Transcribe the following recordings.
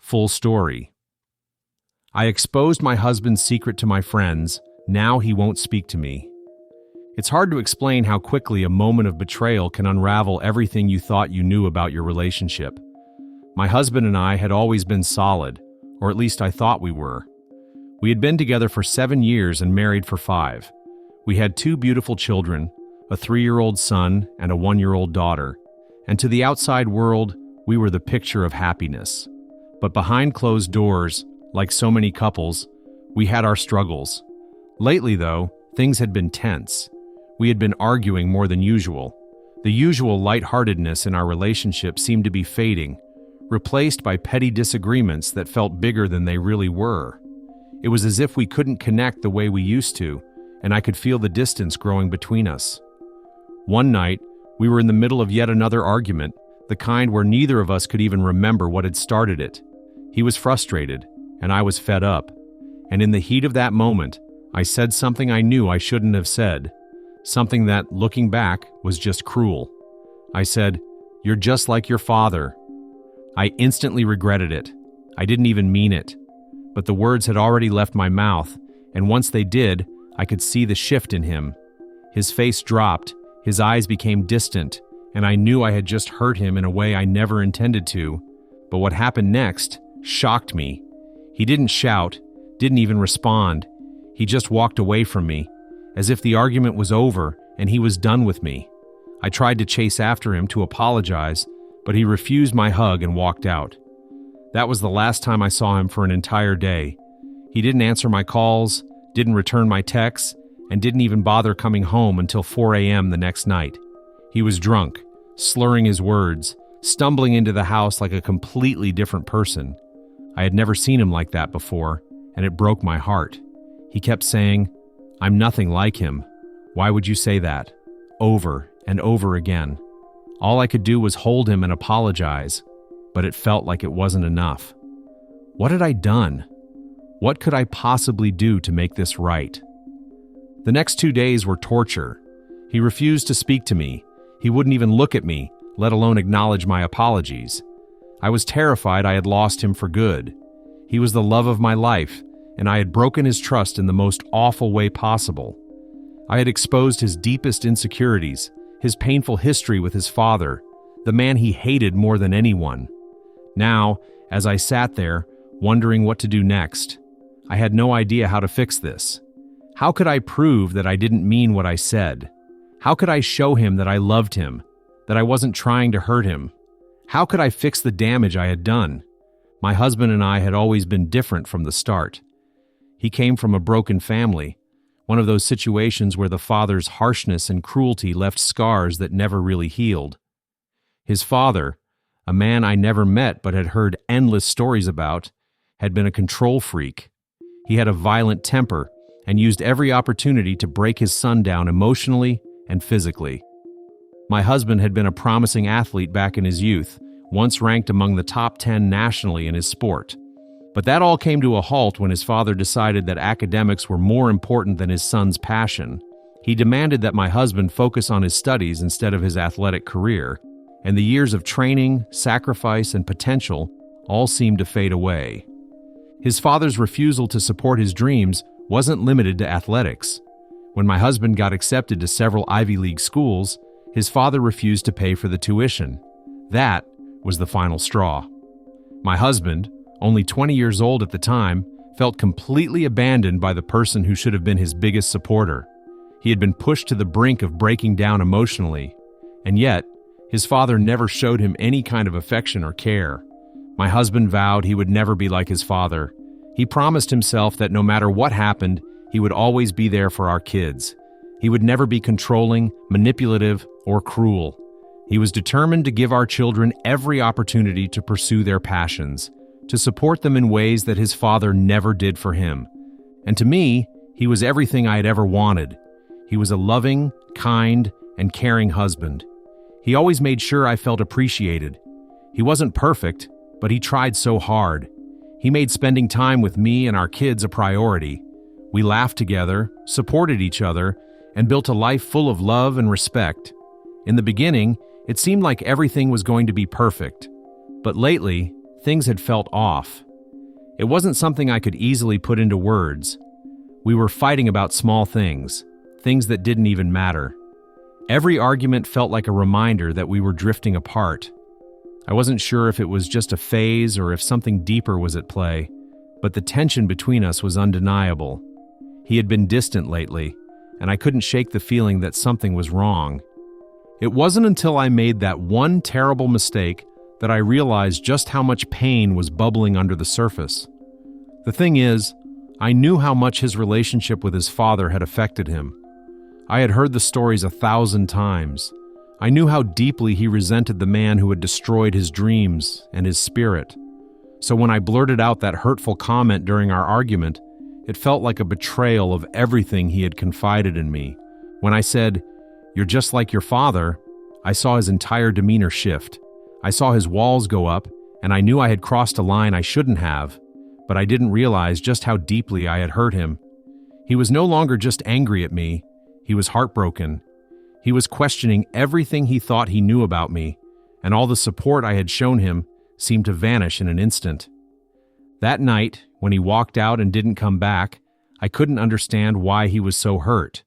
Full story. I exposed my husband's secret to my friends. Now he won't speak to me. It's hard to explain how quickly a moment of betrayal can unravel everything you thought you knew about your relationship. My husband and I had always been solid, or at least I thought we were. We had been together for 7 years and married for 5. We had 2 beautiful children, a 3-year-old son and a 1-year-old daughter, and to the outside world, we were the picture of happiness. But behind closed doors, like so many couples, we had our struggles. Lately, though, things had been tense. We had been arguing more than usual. The usual lightheartedness in our relationship seemed to be fading, replaced by petty disagreements that felt bigger than they really were. It was as if we couldn't connect the way we used to, and I could feel the distance growing between us. One night, we were in the middle of yet another argument, the kind where neither of us could even remember what had started it. He was frustrated, and I was fed up. And in the heat of that moment, I said something I knew I shouldn't have said. Something that, looking back, was just cruel. I said, "You're just like your father." I instantly regretted it. I didn't even mean it. But the words had already left my mouth, and once they did, I could see the shift in him. His face dropped, his eyes became distant, and I knew I had just hurt him in a way I never intended to. But what happened next shocked me. He didn't shout, didn't even respond. He just walked away from me, as if the argument was over and he was done with me. I tried to chase after him to apologize, but he refused my hug and walked out. That was the last time I saw him for an entire day. He didn't answer my calls, didn't return my texts, and didn't even bother coming home until 4 a.m. the next night. He was drunk, slurring his words, stumbling into the house like a completely different person. I had never seen him like that before, and it broke my heart. He kept saying, "I'm nothing like him. Why would you say that?" Over and over again. All I could do was hold him and apologize, but it felt like it wasn't enough. What had I done? What could I possibly do to make this right? The next 2 days were torture. He refused to speak to me. He wouldn't even look at me, let alone acknowledge my apologies. I was terrified I had lost him for good. He was the love of my life, and I had broken his trust in the most awful way possible. I had exposed his deepest insecurities, his painful history with his father, the man he hated more than anyone. Now, as I sat there, wondering what to do next, I had no idea how to fix this. How could I prove that I didn't mean what I said? How could I show him that I loved him, that I wasn't trying to hurt him? How could I fix the damage I had done? My husband and I had always been different from the start. He came from a broken family, one of those situations where the father's harshness and cruelty left scars that never really healed. His father, a man I never met but had heard endless stories about, had been a control freak. He had a violent temper and used every opportunity to break his son down emotionally and physically. My husband had been a promising athlete back in his youth, once ranked among the top 10 nationally in his sport. But that all came to a halt when his father decided that academics were more important than his son's passion. He demanded that my husband focus on his studies instead of his athletic career, and the years of training, sacrifice, and potential all seemed to fade away. His father's refusal to support his dreams wasn't limited to athletics. When my husband got accepted to several Ivy League schools, his father refused to pay for the tuition. That was the final straw. My husband, only 20 years old at the time, felt completely abandoned by the person who should have been his biggest supporter. He had been pushed to the brink of breaking down emotionally, and yet, his father never showed him any kind of affection or care. My husband vowed he would never be like his father. He promised himself that no matter what happened, he would always be there for our kids. He would never be controlling, manipulative, or cruel. He was determined to give our children every opportunity to pursue their passions, to support them in ways that his father never did for him. And to me, he was everything I had ever wanted. He was a loving, kind, and caring husband. He always made sure I felt appreciated. He wasn't perfect, but he tried so hard. He made spending time with me and our kids a priority. We laughed together, supported each other, and built a life full of love and respect. In the beginning, it seemed like everything was going to be perfect. But lately, things had felt off. It wasn't something I could easily put into words. We were fighting about small things, things that didn't even matter. Every argument felt like a reminder that we were drifting apart. I wasn't sure if it was just a phase or if something deeper was at play, but the tension between us was undeniable. He had been distant lately, and I couldn't shake the feeling that something was wrong. It wasn't until I made that one terrible mistake that I realized just how much pain was bubbling under the surface. The thing is, I knew how much his relationship with his father had affected him. I had heard the stories 1,000 times. I knew how deeply he resented the man who had destroyed his dreams and his spirit. So when I blurted out that hurtful comment during our argument, it felt like a betrayal of everything he had confided in me. When I said, "You're just like your father," I saw his entire demeanor shift. I saw his walls go up, and I knew I had crossed a line I shouldn't have, but I didn't realize just how deeply I had hurt him. He was no longer just angry at me, he was heartbroken. He was questioning everything he thought he knew about me, and all the support I had shown him seemed to vanish in an instant. That night, when he walked out and didn't come back, I couldn't understand why he was so hurt.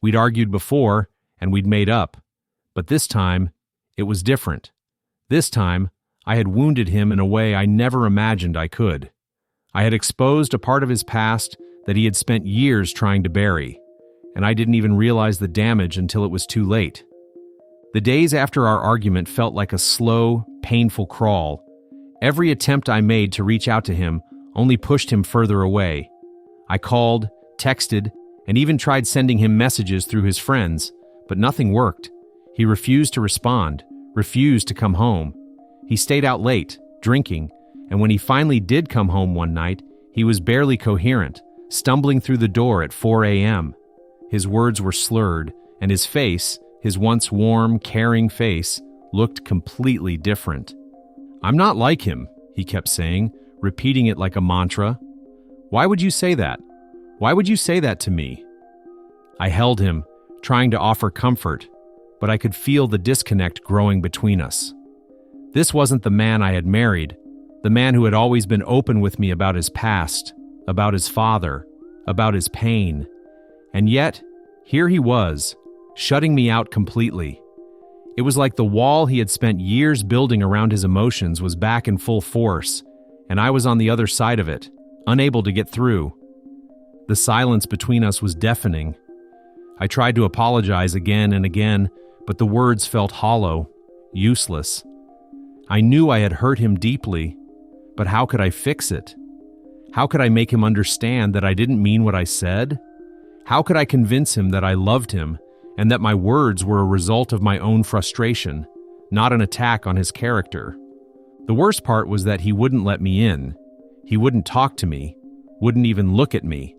We'd argued before, and we'd made up. But this time, it was different. This time, I had wounded him in a way I never imagined I could. I had exposed a part of his past that he had spent years trying to bury, and I didn't even realize the damage until it was too late. The days after our argument felt like a slow, painful crawl. Every attempt I made to reach out to him only pushed him further away. I called, texted, and even tried sending him messages through his friends, but nothing worked. He refused to respond, refused to come home. He stayed out late, drinking, and when he finally did come home one night, he was barely coherent, stumbling through the door at 4 a.m. His words were slurred, and his face, his once warm, caring face, looked completely different. "I'm not like him," he kept saying, repeating it like a mantra. "Why would you say that? Why would you say that to me?" I held him, trying to offer comfort, but I could feel the disconnect growing between us. This wasn't the man I had married, the man who had always been open with me about his past, about his father, about his pain. And yet, here he was, shutting me out completely. It was like the wall he had spent years building around his emotions was back in full force, and I was on the other side of it, unable to get through. The silence between us was deafening. I tried to apologize again and again, but the words felt hollow, useless. I knew I had hurt him deeply, but how could I fix it? How could I make him understand that I didn't mean what I said? How could I convince him that I loved him and that my words were a result of my own frustration, not an attack on his character? The worst part was that he wouldn't let me in. He wouldn't talk to me, wouldn't even look at me.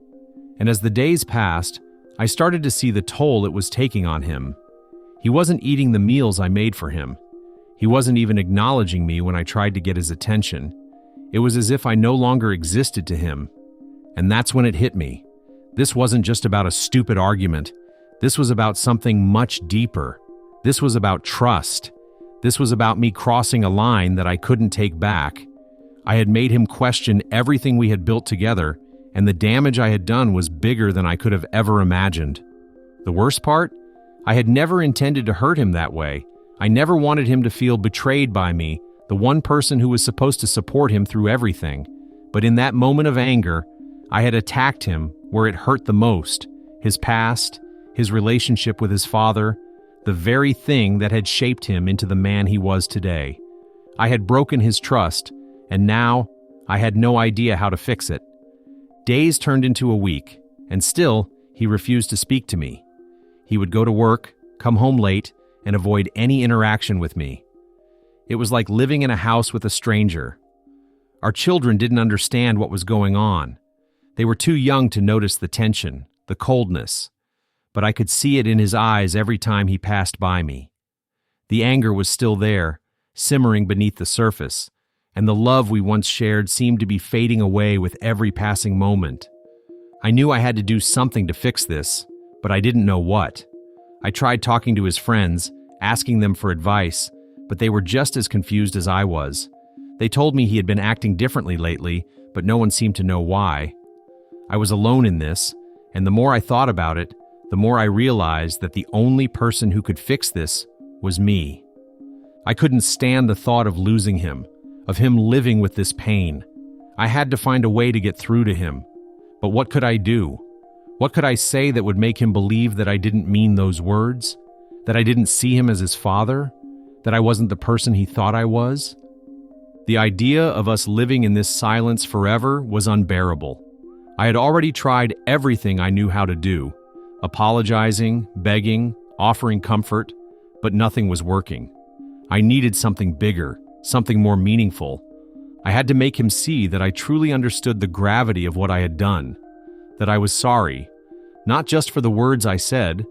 And as the days passed, I started to see the toll it was taking on him. He wasn't eating the meals I made for him. He wasn't even acknowledging me when I tried to get his attention. It was as if I no longer existed to him. And that's when it hit me. This wasn't just about a stupid argument. This was about something much deeper. This was about trust. This was about me crossing a line that I couldn't take back. I had made him question everything we had built together, and the damage I had done was bigger than I could have ever imagined. The worst part? I had never intended to hurt him that way. I never wanted him to feel betrayed by me, the one person who was supposed to support him through everything. But in that moment of anger, I had attacked him where it hurt the most: his past, his relationship with his father, the very thing that had shaped him into the man he was today. I had broken his trust, and now I had no idea how to fix it. Days turned into a week, and still he refused to speak to me. He would go to work, come home late, and avoid any interaction with me. It was like living in a house with a stranger. Our children didn't understand what was going on. They were too young to notice the tension, the coldness, but I could see it in his eyes every time he passed by me. The anger was still there, simmering beneath the surface, and the love we once shared seemed to be fading away with every passing moment. I knew I had to do something to fix this, but I didn't know what. I tried talking to his friends, asking them for advice, but they were just as confused as I was. They told me he had been acting differently lately, but no one seemed to know why. I was alone in this, and the more I thought about it, the more I realized that the only person who could fix this was me. I couldn't stand the thought of losing him, of him living with this pain. I had to find a way to get through to him. But what could I do? What could I say that would make him believe that I didn't mean those words? That I didn't see him as his father? That I wasn't the person he thought I was? The idea of us living in this silence forever was unbearable. I had already tried everything I knew how to do, apologizing, begging, offering comfort, but nothing was working. I needed something bigger, something more meaningful. I had to make him see that I truly understood the gravity of what I had done, that I was sorry, not just for the words I said,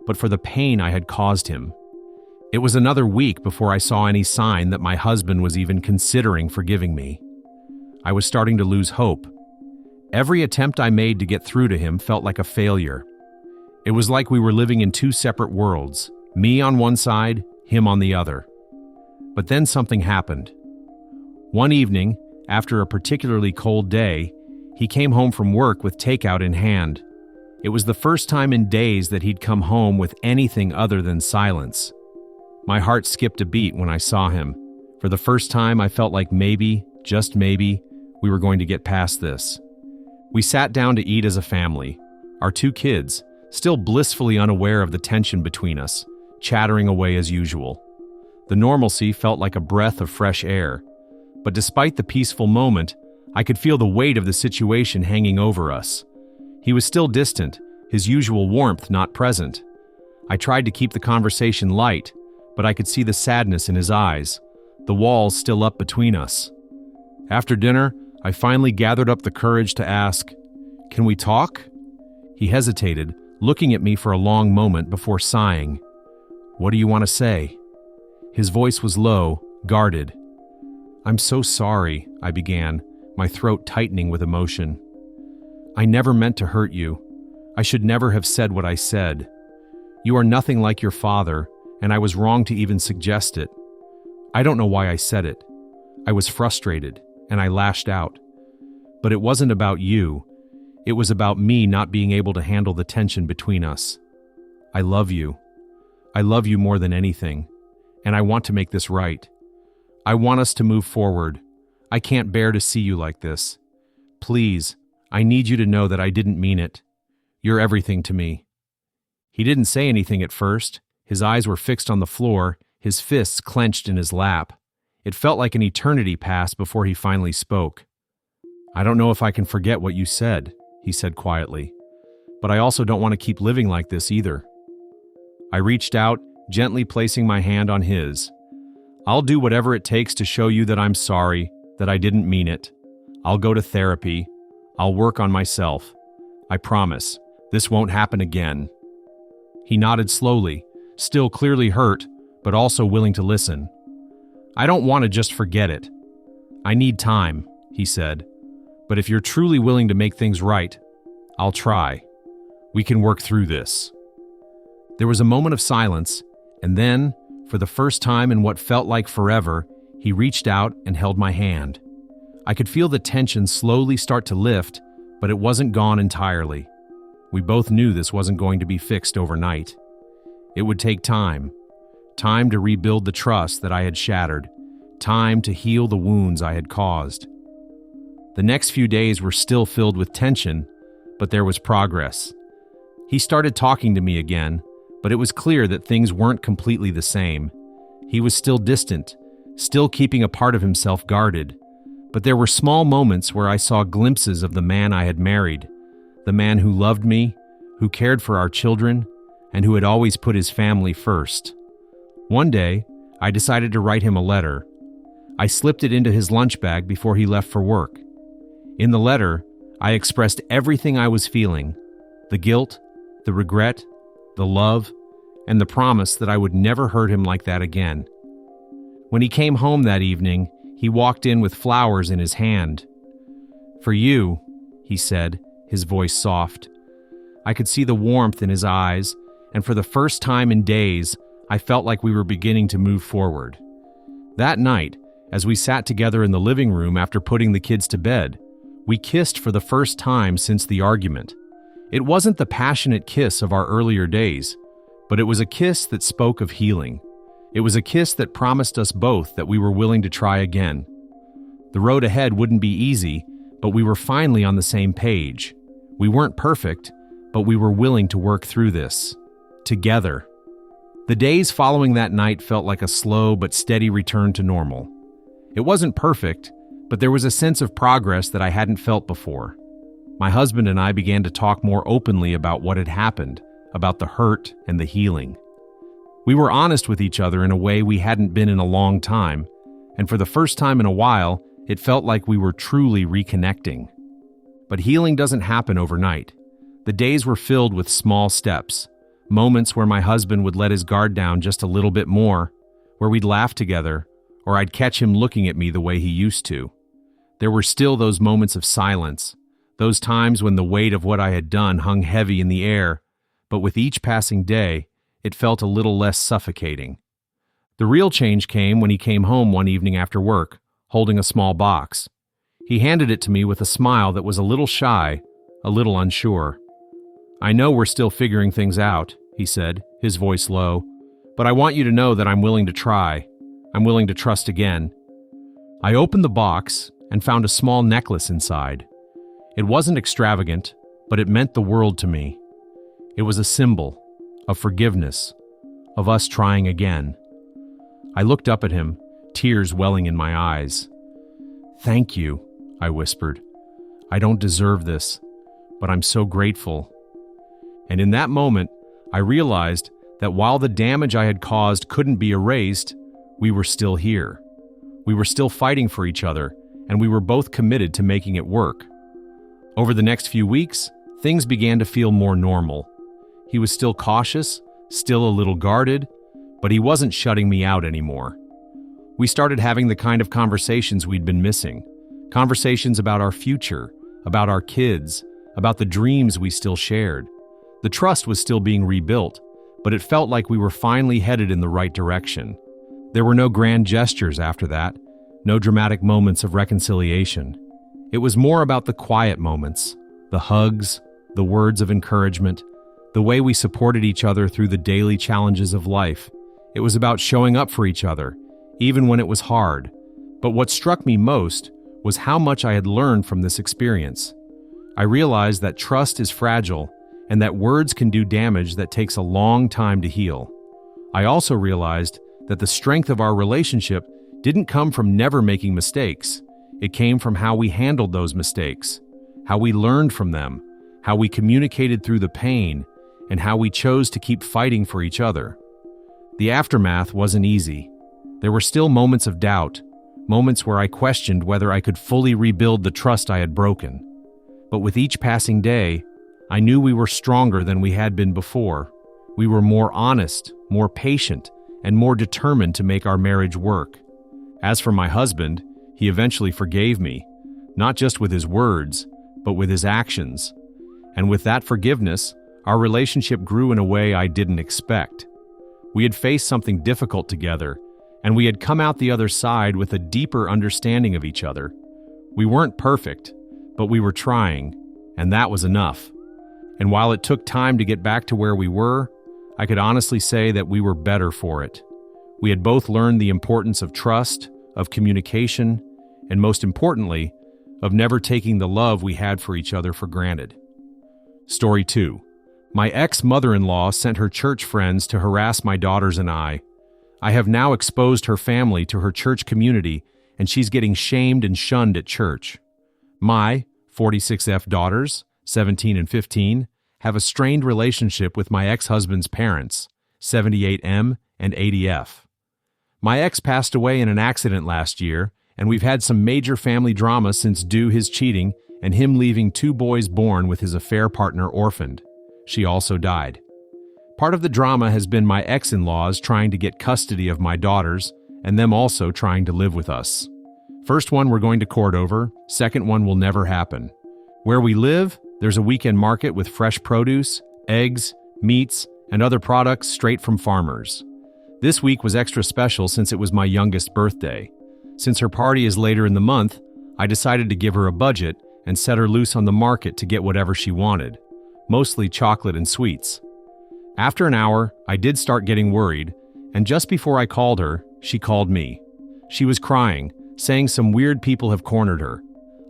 but for the pain I had caused him. It was another week before I saw any sign that my husband was even considering forgiving me. I was starting to lose hope. Every attempt I made to get through to him felt like a failure. It was like we were living in two separate worlds, me on one side, him on the other. But then something happened. One evening, after a particularly cold day, he came home from work with takeout in hand. It was the first time in days that he'd come home with anything other than silence. My heart skipped a beat when I saw him. For the first time, I felt like maybe, just maybe, we were going to get past this. We sat down to eat as a family, our two kids, still blissfully unaware of the tension between us, chattering away as usual. The normalcy felt like a breath of fresh air. But despite the peaceful moment, I could feel the weight of the situation hanging over us. He was still distant, his usual warmth not present. I tried to keep the conversation light, but I could see the sadness in his eyes, the walls still up between us. After dinner, I finally gathered up the courage to ask, "Can we talk?" He hesitated, looking at me for a long moment before sighing. "What do you want to say?" His voice was low, guarded. "I'm so sorry," I began, my throat tightening with emotion. "I never meant to hurt you. I should never have said what I said. You are nothing like your father, and I was wrong to even suggest it. I don't know why I said it. I was frustrated, and I lashed out. But it wasn't about you. It was about me not being able to handle the tension between us. I love you. I love you more than anything, and I want to make this right. I want us to move forward. I can't bear to see you like this. Please, I need you to know that I didn't mean it. You're everything to me." He didn't say anything at first. His eyes were fixed on the floor, his fists clenched in his lap. It felt like an eternity passed before he finally spoke. "I don't know if I can forget what you said," he said quietly. "But I also don't want to keep living like this either." I reached out, gently placing my hand on his. "I'll do whatever it takes to show you that I'm sorry, that I didn't mean it. I'll go to therapy. I'll work on myself. I promise, this won't happen again." He nodded slowly, still clearly hurt, but also willing to listen. "I don't want to just forget it. I need time," he said. "But if you're truly willing to make things right, I'll try. We can work through this." There was a moment of silence, and then, for the first time in what felt like forever, he reached out and held my hand. I could feel the tension slowly start to lift, but it wasn't gone entirely. We both knew this wasn't going to be fixed overnight. It would take time. Time to rebuild the trust that I had shattered. Time to heal the wounds I had caused. The next few days were still filled with tension, but there was progress. He started talking to me again, but it was clear that things weren't completely the same. He was still distant, still keeping a part of himself guarded. But there were small moments where I saw glimpses of the man I had married, the man who loved me, who cared for our children, and who had always put his family first. One day, I decided to write him a letter. I slipped it into his lunch bag before he left for work. In the letter, I expressed everything I was feeling: the guilt, the regret, the love, and the promise that I would never hurt him like that again. When he came home that evening, he walked in with flowers in his hand. "For you," he said, his voice soft. I could see the warmth in his eyes, and for the first time in days, I felt like we were beginning to move forward. That night, As we sat together in the living room after putting the kids to bed, we kissed for the first time since the argument. It wasn't the passionate kiss of our earlier days, but it was a kiss that spoke of healing. It was a kiss that promised us both that we were willing to try again. The road ahead wouldn't be easy, but we were finally on the same page. We weren't perfect, but we were willing to work through this. Together. The days following that night felt like a slow but steady return to normal. It wasn't perfect, but there was a sense of progress that I hadn't felt before. My husband and I began to talk more openly about what had happened, about the hurt and the healing. We were honest with each other in a way we hadn't been in a long time, and for the first time in a while, it felt like we were truly reconnecting. But healing doesn't happen overnight. The days were filled with small steps, moments where my husband would let his guard down just a little bit more, where we'd laugh together, or I'd catch him looking at me the way he used to. There were still those moments of silence, those times when the weight of what I had done hung heavy in the air, but with each passing day, it felt a little less suffocating. The real change came when he came home one evening after work, holding a small box. He handed it to me with a smile that was a little shy, a little unsure. "I know we're still figuring things out," he said, his voice low, "but I want you to know that I'm willing to try. I'm willing to trust again." I opened the box and found a small necklace inside. It wasn't extravagant, but it meant the world to me. It was a symbol of forgiveness, of us trying again. I looked up at him, tears welling in my eyes. "Thank you," I whispered. "I don't deserve this, but I'm so grateful." And in that moment, I realized that while the damage I had caused couldn't be erased, we were still here. We were still fighting for each other, and we were both committed to making it work. Over the next few weeks, things began to feel more normal. He was still cautious, still a little guarded, but he wasn't shutting me out anymore. We started having the kind of conversations we'd been missing. Conversations about our future, about our kids, about the dreams we still shared. The trust was still being rebuilt, but it felt like we were finally headed in the right direction. There were no grand gestures after that, no dramatic moments of reconciliation. It was more about the quiet moments, the hugs, the words of encouragement, the way we supported each other through the daily challenges of life. It was about showing up for each other, even when it was hard. But what struck me most was how much I had learned from this experience. I realized that trust is fragile and that words can do damage that takes a long time to heal. I also realized that the strength of our relationship didn't come from never making mistakes. It came from how we handled those mistakes, how we learned from them, how we communicated through the pain, and how we chose to keep fighting for each other. The aftermath wasn't easy. There were still moments of doubt, moments where I questioned whether I could fully rebuild the trust I had broken. But with each passing day, I knew we were stronger than we had been before. We were more honest, more patient, and more determined to make our marriage work. As for my husband, he eventually forgave me, not just with his words, but with his actions. And with that forgiveness, our relationship grew in a way I didn't expect. We had faced something difficult together, and we had come out the other side with a deeper understanding of each other. We weren't perfect, but we were trying, and that was enough. And while it took time to get back to where we were, I could honestly say that we were better for it. We had both learned the importance of trust, of communication, and most importantly, of never taking the love we had for each other for granted. Story 2. My ex-mother-in-law sent her church friends to harass my daughters and I. I have now exposed her family to her church community, and she's getting shamed and shunned at church. My 46F daughters, 17 and 15, have a strained relationship with my ex-husband's parents, 78M and 80F. My ex passed away in an accident last year, and we've had some major family drama since due his cheating and him leaving 2 boys born with his affair partner orphaned. She also died. Part of the drama has been my ex-in-laws trying to get custody of my daughters and them also trying to live with us. First one we're going to court over, second one will never happen. Where we live, there's a weekend market with fresh produce, eggs, meats, and other products straight from farmers. This week was extra special since it was my youngest birthday. Since her party is later in the month, I decided to give her a budget and set her loose on the market to get whatever she wanted, mostly chocolate and sweets. After an hour, I did start getting worried, and just before I called her, she called me. She was crying, saying some weird people have cornered her.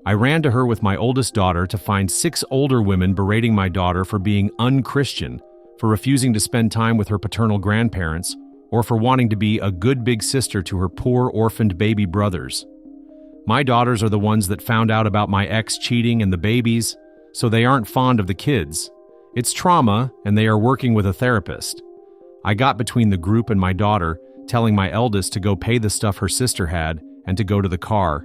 I ran to her with my oldest daughter to find 6 older women berating my daughter for being unchristian, for refusing to spend time with her paternal grandparents, or for wanting to be a good big sister to her poor orphaned baby brothers. My daughters are the ones that found out about my ex cheating and the babies, so they aren't fond of the kids. It's trauma, and they are working with a therapist. I got between the group and my daughter, telling my eldest to go pay the stuff her sister had and to go to the car.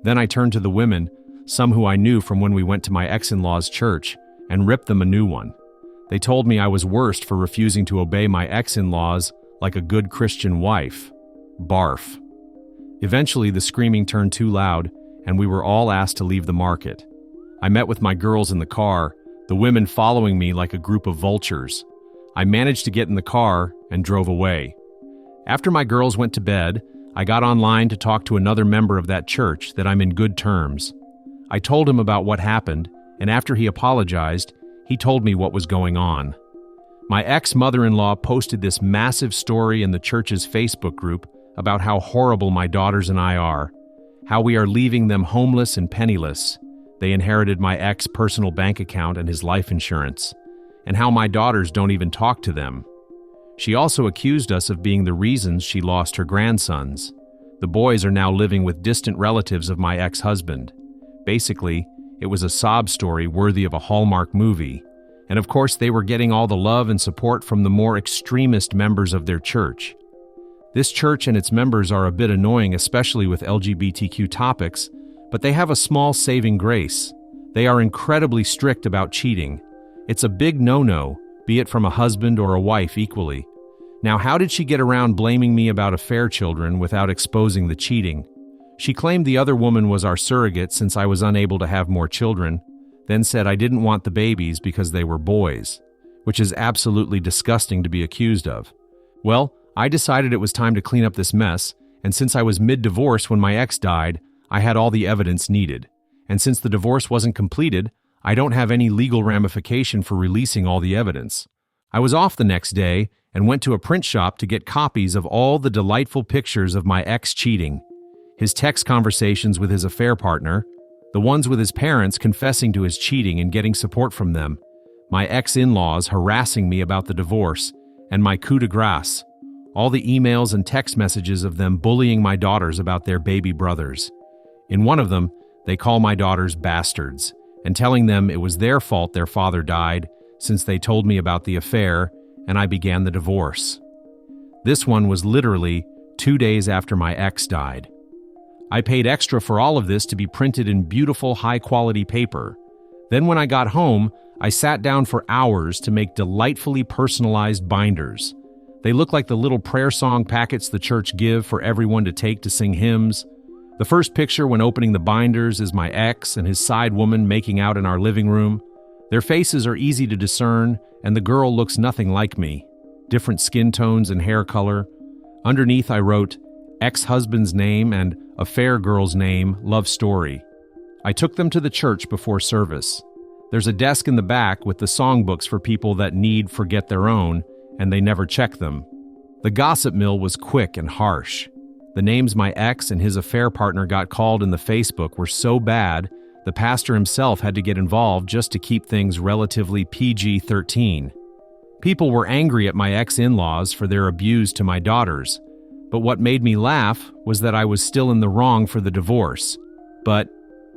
Then I turned to the women, some who I knew from when we went to my ex-in-law's church, and ripped them a new one. They told me I was worst for refusing to obey my ex-in-laws like a good Christian wife. Barf. Eventually, the screaming turned too loud, and we were all asked to leave the market. I met with my girls in the car, the women following me like a group of vultures. I managed to get in the car and drove away. After my girls went to bed, I got online to talk to another member of that church that I'm in good terms. I told him about what happened, and after he apologized, he told me what was going on. My ex-mother-in-law posted this massive story in the church's Facebook group about how horrible my daughters and I are, how we are leaving them homeless and penniless. They inherited my ex's personal bank account and his life insurance, and how my daughters don't even talk to them. She also accused us of being the reasons she lost her grandsons. The boys are now living with distant relatives of my ex-husband. Basically, it was a sob story worthy of a Hallmark movie. And of course, they were getting all the love and support from the more extremist members of their church. This church and its members are a bit annoying, especially with LGBTQ topics, but they have a small saving grace. They are incredibly strict about cheating. It's a big no-no, be it from a husband or a wife equally. Now, how did she get around blaming me about affair children without exposing the cheating? She claimed the other woman was our surrogate since I was unable to have more children, then said I didn't want the babies because they were boys, which is absolutely disgusting to be accused of. Well, I decided it was time to clean up this mess, and since I was mid-divorce when my ex died, I had all the evidence needed. And since the divorce wasn't completed, I don't have any legal ramification for releasing all the evidence. I was off the next day and went to a print shop to get copies of all the delightful pictures of my ex cheating, his text conversations with his affair partner, the ones with his parents confessing to his cheating and getting support from them, my ex-in-laws harassing me about the divorce, and my coup de grace, all the emails and text messages of them bullying my daughters about their baby brothers. In one of them, they call my daughters bastards, and telling them it was their fault their father died since they told me about the affair and I began the divorce. This one was literally 2 days after my ex died. I paid extra for all of this to be printed in beautiful high-quality paper. Then when I got home, I sat down for hours to make delightfully personalized binders. They look like the little prayer song packets the church give for everyone to take to sing hymns. The first picture when opening the binders is my ex and his side woman making out in our living room. Their faces are easy to discern, and the girl looks nothing like me. Different skin tones and hair color. Underneath I wrote, ex-husband's name and affair girl's name, love story. I took them to the church before service. There's a desk in the back with the songbooks for people that need forget their own, and they never check them. The gossip mill was quick and harsh. The names my ex and his affair partner got called in the Facebook were so bad, the pastor himself had to get involved just to keep things relatively PG-13. People were angry at my ex-in-laws for their abuse to my daughters, but what made me laugh was that I was still in the wrong for the divorce. But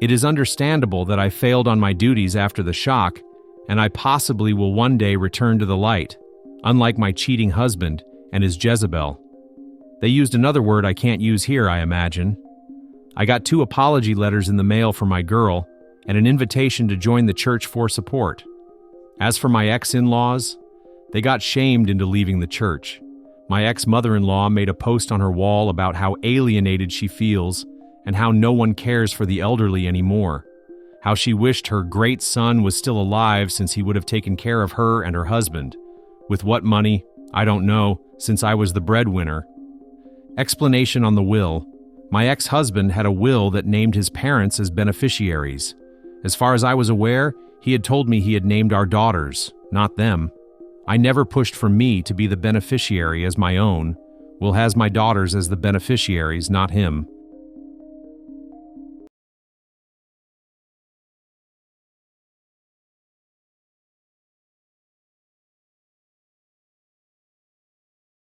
it is understandable that I failed on my duties after the shock, and I possibly will one day return to the light, unlike my cheating husband and his Jezebel. They used another word I can't use here, I imagine. I got 2 apology letters in the mail for my girl and an invitation to join the church for support. As for my ex-in-laws, they got shamed into leaving the church. My ex-mother-in-law made a post on her wall about how alienated she feels and how no one cares for the elderly anymore, how she wished her great son was still alive since he would have taken care of her and her husband. With what money? I don't know, since I was the breadwinner. Explanation on the will. My ex-husband had a will that named his parents as beneficiaries. As far as I was aware, he had told me he had named our daughters, not them. I never pushed for me to be the beneficiary as my own. Will has my daughters as the beneficiaries, not him.